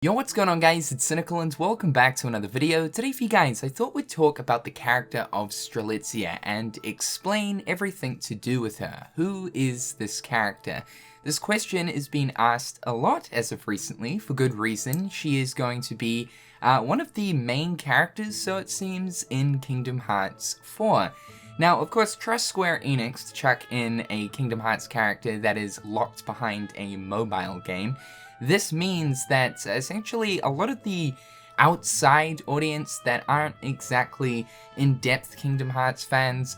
Yo, what's going on guys, it's Cynical and welcome back to another video. Today for you guys, I thought we'd talk about the character of Strelitzia and explain everything to do with her. Who is this character? This question is being asked a lot as of recently, for good reason. She is going to be one of the main characters, so it seems, in Kingdom Hearts 4. Now, of course, trust Square Enix to chuck in a Kingdom Hearts character that is locked behind a mobile game. This means that essentially a lot of the outside audience that aren't exactly in-depth Kingdom Hearts fans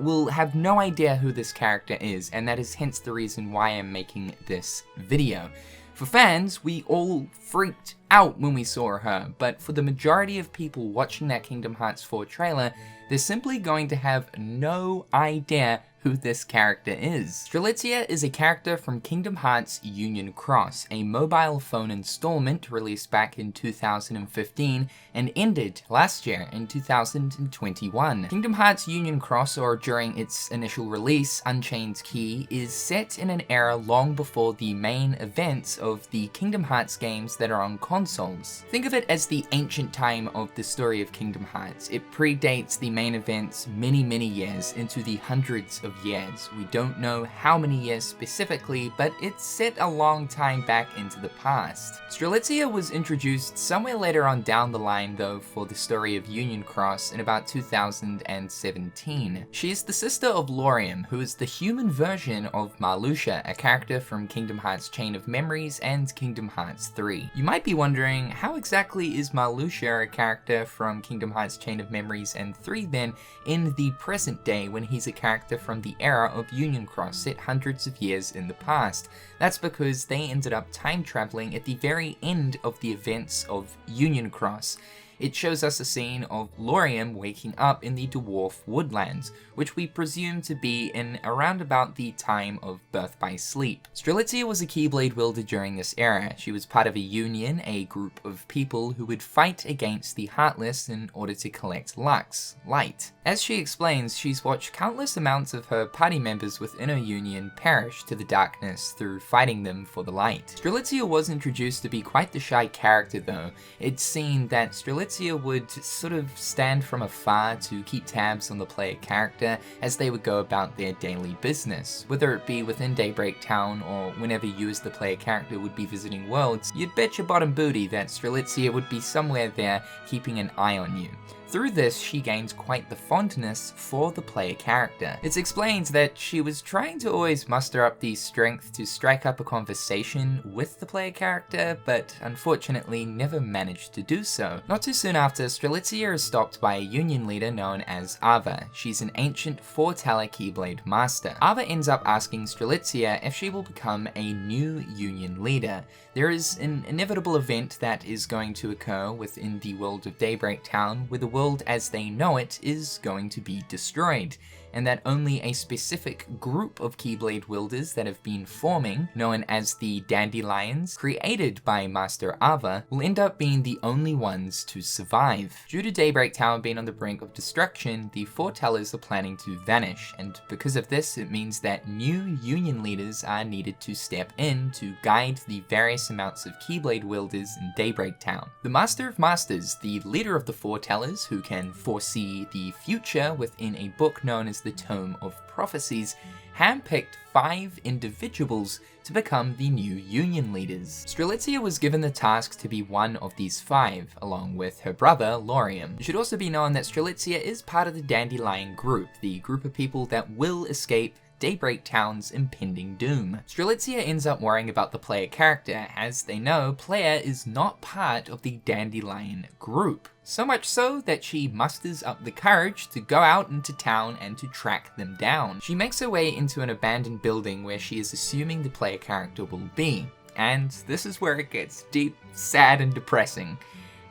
will have no idea who this character is, and that is hence the reason why I'm making this video. For fans, we all freaked out when we saw her, but for the majority of people watching that Kingdom Hearts 4 trailer, they're simply going to have no idea who this character is. Strelitzia is a character from Kingdom Hearts Union Cross, a mobile phone installment released back in 2015 and ended last year in 2021. Kingdom Hearts Union Cross, or during its initial release, Unchained Key, is set in an era long before the main events of the Kingdom Hearts games that are on consoles. Think of it as the ancient time of the story of Kingdom Hearts. It predates the main events many years, into the hundreds of years. We don't know how many years specifically, but it's set a long time back into the past. Strelitzia was introduced somewhere later on down the line though for the story of Union Cross in about 2017. She is the sister of Lauriam, who is the human version of Marluxia, a character from Kingdom Hearts Chain of Memories and Kingdom Hearts 3. You might be wondering, how exactly is Marluxia a character from Kingdom Hearts Chain of Memories and 3 then in the present day when he's a character from the era of Union Cross set hundreds of years in the past? That's because they ended up time traveling at the very end of the events of Union Cross. It shows us a scene of Lauriam waking up in the Dwarf Woodlands, which we presume to be in around about the time of Birth by Sleep. Strelitzia was a Keyblade wielder during this era. She was part of a union, a group of people who would fight against the Heartless in order to collect light. As she explains, she's watched countless amounts of her party members within her union perish to the darkness through fighting them for the light. Strelitzia was introduced to be quite the shy character though. It's seen that Strelitzia would sort of stand from afar to keep tabs on the player character as they would go about their daily business. Whether it be within Daybreak Town or whenever you as the player character would be visiting worlds, you'd bet your bottom booty that Strelitzia would be somewhere there keeping an eye on you. Through this, she gained quite the fondness for the player character. It's explained that she was trying to always muster up the strength to strike up a conversation with the player character, but unfortunately never managed to do so. Not too soon after, Strelitzia is stopped by a union leader known as Ava. She's an ancient four-teller Keyblade master. Ava ends up asking Strelitzia if she will become a new union leader. There is an inevitable event that is going to occur within the world of Daybreak Town, where the world as they know it is going to be destroyed, and that only a specific group of Keyblade wielders that have been forming, known as the Dandelions, created by Master Ava, will end up being the only ones to survive. Due to Daybreak Town being on the brink of destruction, the Foretellers are planning to vanish, and because of this, it means that new Union leaders are needed to step in to guide the various amounts of Keyblade wielders in Daybreak Town. The Master of Masters, the leader of the Foretellers, who can foresee the future within a book known as the Tome of Prophecies, handpicked 5 individuals to become the new union leaders. Strelitzia was given the task to be one of these 5, along with her brother Lauriam. It should also be known that Strelitzia is part of the Dandelion group, the group of people that will escape Daybreak Town's impending doom. Strelitzia ends up worrying about the player character, as they know player is not part of the Dandelion group. So much so that she musters up the courage to go out into town and to track them down. She makes her way into an abandoned building where she is assuming the player character will be. And this is where it gets deep, sad, and depressing.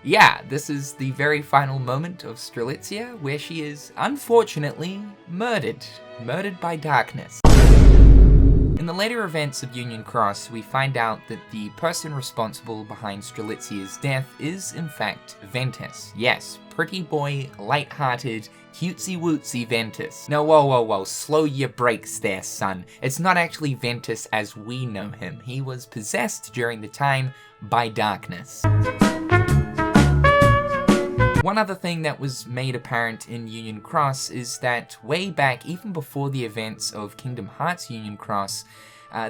Yeah, this is the very final moment of Strelitzia, where she is, unfortunately, murdered by darkness. In the later events of Union Cross, we find out that the person responsible behind Strelitzia's death is in fact Ventus. Yes, pretty boy, light-hearted, cutesy-wootsy Ventus. Now whoa, slow your brakes there, son. It's not actually Ventus as we know him. He was possessed during the time by darkness. One other thing that was made apparent in Union Cross is that way back, even before the events of Kingdom Hearts Union Cross,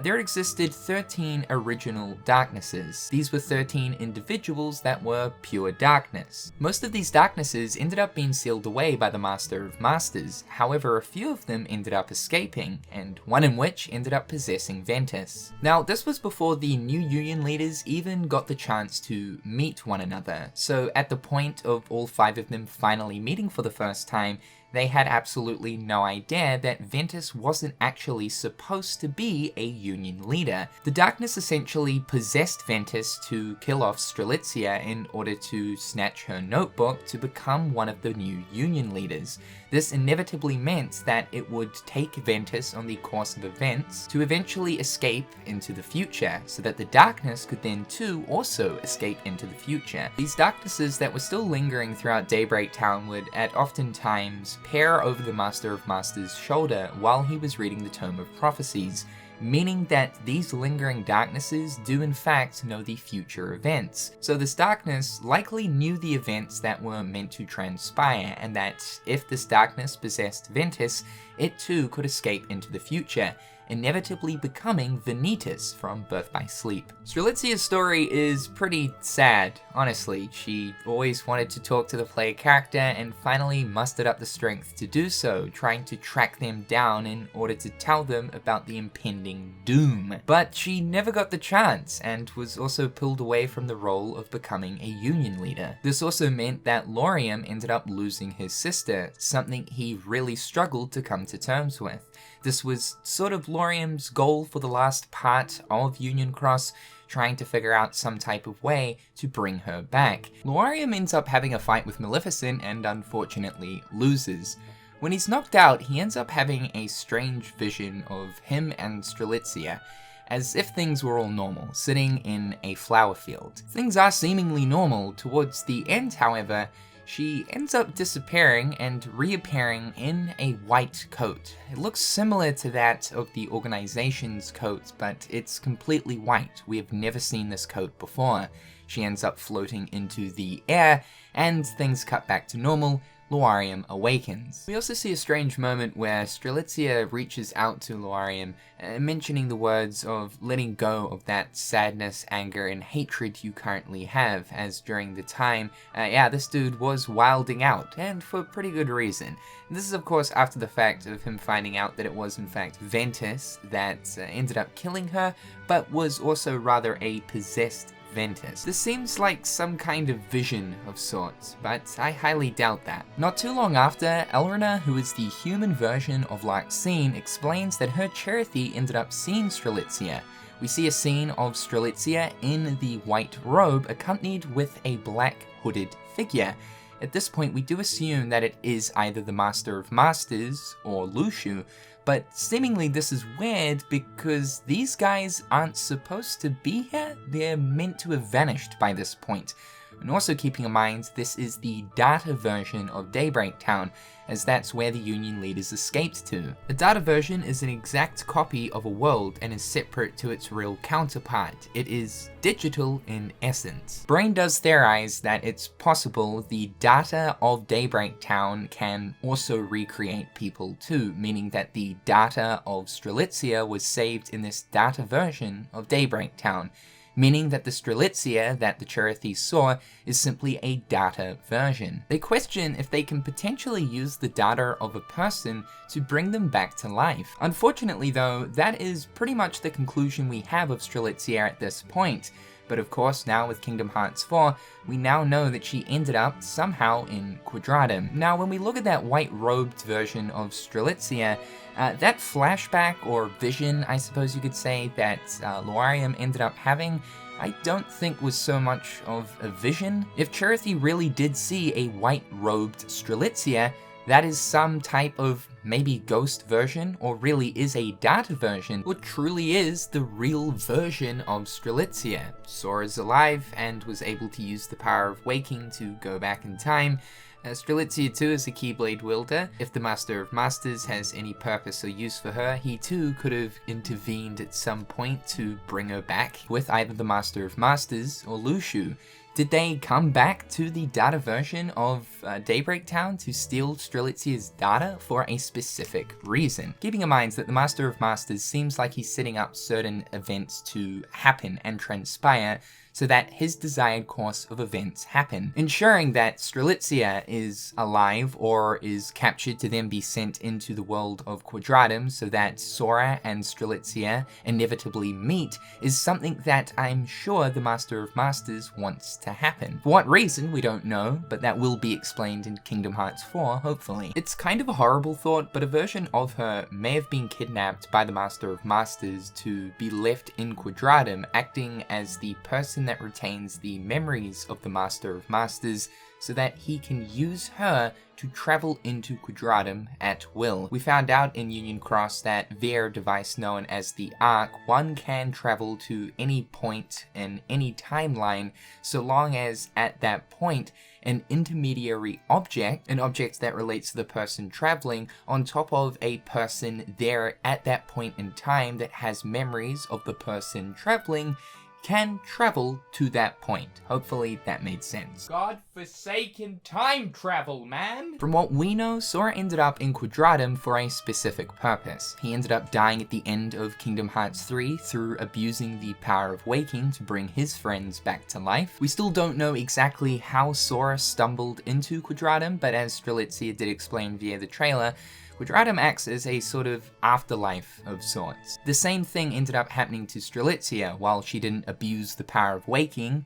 there existed 13 original darknesses. These were 13 individuals that were pure darkness. Most of these darknesses ended up being sealed away by the Master of Masters, however a few of them ended up escaping, and one in which ended up possessing Ventus. Now this was before the new Union leaders even got the chance to meet one another, so at the point of all 5 of them finally meeting for the first time, they had absolutely no idea that Ventus wasn't actually supposed to be a Union leader. The darkness essentially possessed Ventus to kill off Strelitzia in order to snatch her notebook to become one of the new Union leaders. This inevitably meant that it would take Ventus on the course of events to eventually escape into the future, so that the darkness could then too also escape into the future. These darknesses that were still lingering throughout Daybreak Town would at oftentimes peer over the Master of Masters' shoulder while he was reading the Tome of Prophecies, meaning that these lingering darknesses do in fact know the future events. So this darkness likely knew the events that were meant to transpire, and that if this darkness possessed Ventus, it too could escape into the future, inevitably becoming Vanitas from Birth by Sleep. Strelitzia's story is pretty sad, honestly. She always wanted to talk to the player character and finally mustered up the strength to do so, trying to track them down in order to tell them about the impending doom. But she never got the chance, and was also pulled away from the role of becoming a Union leader. This also meant that Lauriam ended up losing his sister, something he really struggled to come to terms with. This was sort of Lauriam's goal for the last part of Union Cross, trying to figure out some type of way to bring her back. Lauriam ends up having a fight with Maleficent and unfortunately loses. When he's knocked out, he ends up having a strange vision of him and Strelitzia, as if things were all normal, sitting in a flower field. Things are seemingly normal. Towards the end, however, she ends up disappearing and reappearing in a white coat. It looks similar to that of the organization's coat, but it's completely white. We have never seen this coat before. She ends up floating into the air, and things cut back to normal. Lauriam awakens. We also see a strange moment where Strelitzia reaches out to Lauriam, mentioning the words of letting go of that sadness, anger, and hatred you currently have, as during the time, this dude was wilding out, and for pretty good reason. This is of course after the fact of him finding out that it was in fact Ventus that ended up killing her, but was also rather a possessed Ventus. This seems like some kind of vision of sorts, but I highly doubt that. Not too long after, Elrina, who is the human version of Larxene, explains that her Cherith ended up seeing Strelitzia. We see a scene of Strelitzia in the white robe accompanied with a black hooded figure. At this point, we do assume that it is either the Master of Masters or Lushu, but seemingly this is weird because these guys aren't supposed to be here. They're meant to have vanished by this point. And also keeping in mind, this is the data version of Daybreak Town, as that's where the Union leaders escaped to. The data version is an exact copy of a world and is separate to its real counterpart. It is digital in essence. Brain does theorize that it's possible the data of Daybreak Town can also recreate people too, meaning that the data of Strelitzia was saved in this data version of Daybreak Town, meaning that the Strelitzia that the Cherith saw is simply a data version. They question if they can potentially use the data of a person to bring them back to life. Unfortunately though, that is pretty much the conclusion we have of Strelitzia at this point. But of course, now with Kingdom Hearts 4, we now know that she ended up somehow in Quadratum. Now, when we look at that white-robed version of Strelitzia, that flashback or vision, I suppose you could say, that Lauriam ended up having, I don't think was so much of a vision. If Cherith really did see a white-robed Strelitzia, that is some type of maybe ghost version, or really is a data version, or truly is the real version of Strelitzia. Sora's alive and was able to use the power of waking to go back in time. Strelitzia too is a Keyblade wielder. If the Master of Masters has any purpose or use for her, he too could have intervened at some point to bring her back with either the Master of Masters or Lushu. Did they come back to the data version of Daybreak Town to steal Strelitzia's data for a specific reason? Keeping in mind that the Master of Masters seems like he's setting up certain events to happen and transpire so that his desired course of events happen, ensuring that Strelitzia is alive or is captured to then be sent into the world of Quadratum so that Sora and Strelitzia inevitably meet is something that I'm sure the Master of Masters wants to happen. For what reason, we don't know, but that will be explained in Kingdom Hearts 4, hopefully. It's kind of a horrible thought, but a version of her may have been kidnapped by the Master of Masters to be left in Quadratum, acting as the person that retains the memories of the Master of Masters so that he can use her to travel into Quadratum at will. We found out in Union Cross that via a device known as the Arc, one can travel to any point in any timeline so long as at that point an intermediary object, an object that relates to the person traveling, on top of a person there at that point in time that has memories of the person traveling, can travel to that point. Hopefully that made sense. God-forsaken time travel, man! From what we know, Sora ended up in Quadratum for a specific purpose. He ended up dying at the end of Kingdom Hearts 3 through abusing the power of waking to bring his friends back to life. We still don't know exactly how Sora stumbled into Quadratum, but as Strelitzia did explain via the trailer, Quadratum acts as a sort of afterlife of sorts. The same thing ended up happening to Strelitzia. While she didn't abuse the power of waking,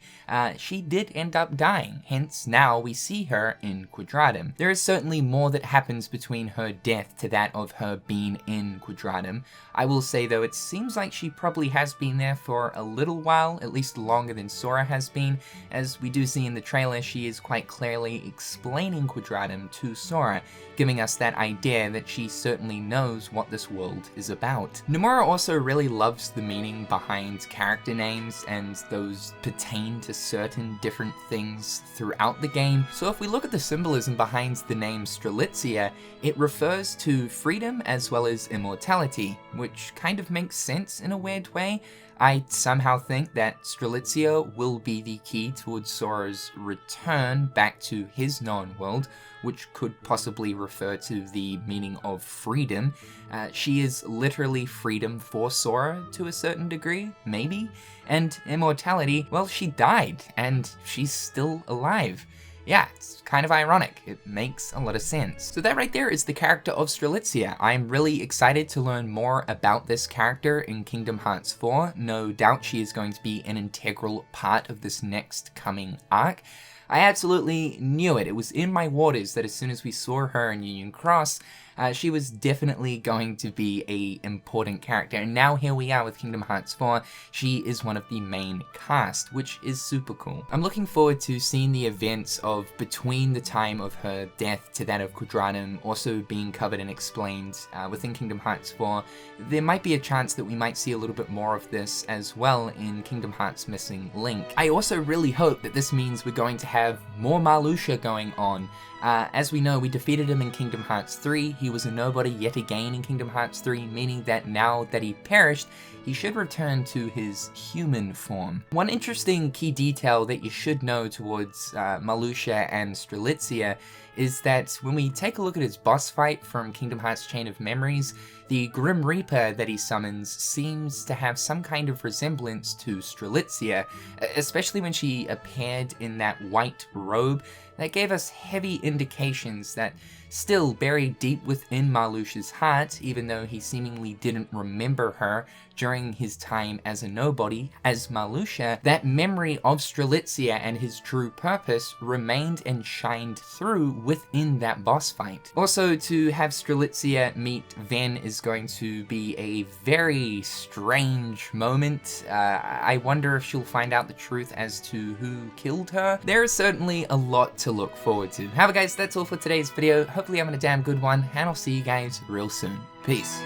she did end up dying, hence now we see her in Quadratum. There is certainly more that happens between her death to that of her being in Quadratum. I will say though, it seems like she probably has been there for a little while, at least longer than Sora has been. As we do see in the trailer, she is quite clearly explaining Quadratum to Sora, giving us that idea that she certainly knows what this world is about. Nomura also really loves the meaning behind character names, and those pertain to certain different things throughout the game. So if we look at the symbolism behind the name Strelitzia, it refers to freedom as well as immortality, which kind of makes sense in a weird way. I somehow think that Strelitzia will be the key towards Sora's return back to his known world, which could possibly refer to the meaning of freedom. She is literally freedom for Sora to a certain degree, maybe. And immortality, well, she died, and she's still alive. Yeah, it's kind of ironic. It makes a lot of sense. So that right there is the character of Strelitzia. I'm really excited to learn more about this character in Kingdom Hearts 4. No doubt she is going to be an integral part of this next coming arc. I absolutely knew it. It was in my waters that as soon as we saw her in Union Cross, she was definitely going to be a important character. And now here we are with Kingdom Hearts 4. She is one of the main cast, which is super cool. I'm looking forward to seeing the events of between the time of her death to that of Quadratum also being covered and explained within Kingdom Hearts 4. There might be a chance that we might see a little bit more of this as well in Kingdom Hearts Missing Link. I also really hope that this means we're going to have more Marluxia going on. As we know, we defeated him in Kingdom Hearts 3. He was a nobody yet again in Kingdom Hearts 3, meaning that now that he perished, he should return to his human form. One interesting key detail that you should know towards Marluxia and Strelitzia is that when we take a look at his boss fight from Kingdom Hearts Chain of Memories, the Grim Reaper that he summons seems to have some kind of resemblance to Strelitzia, especially when she appeared in that white robe. That gave us heavy indications that still buried deep within Marluxia's heart, even though he seemingly didn't remember her during his time as a nobody, as Marluxia, that memory of Strelitzia and his true purpose remained and shined through within that boss fight. Also, to have Strelitzia meet Ven is going to be a very strange moment. I wonder if she'll find out the truth as to who killed her. There is certainly a lot to look forward to. However guys, that's all for today's video. Hopefully I'm having a damn good one, and I'll see you guys real soon. Peace.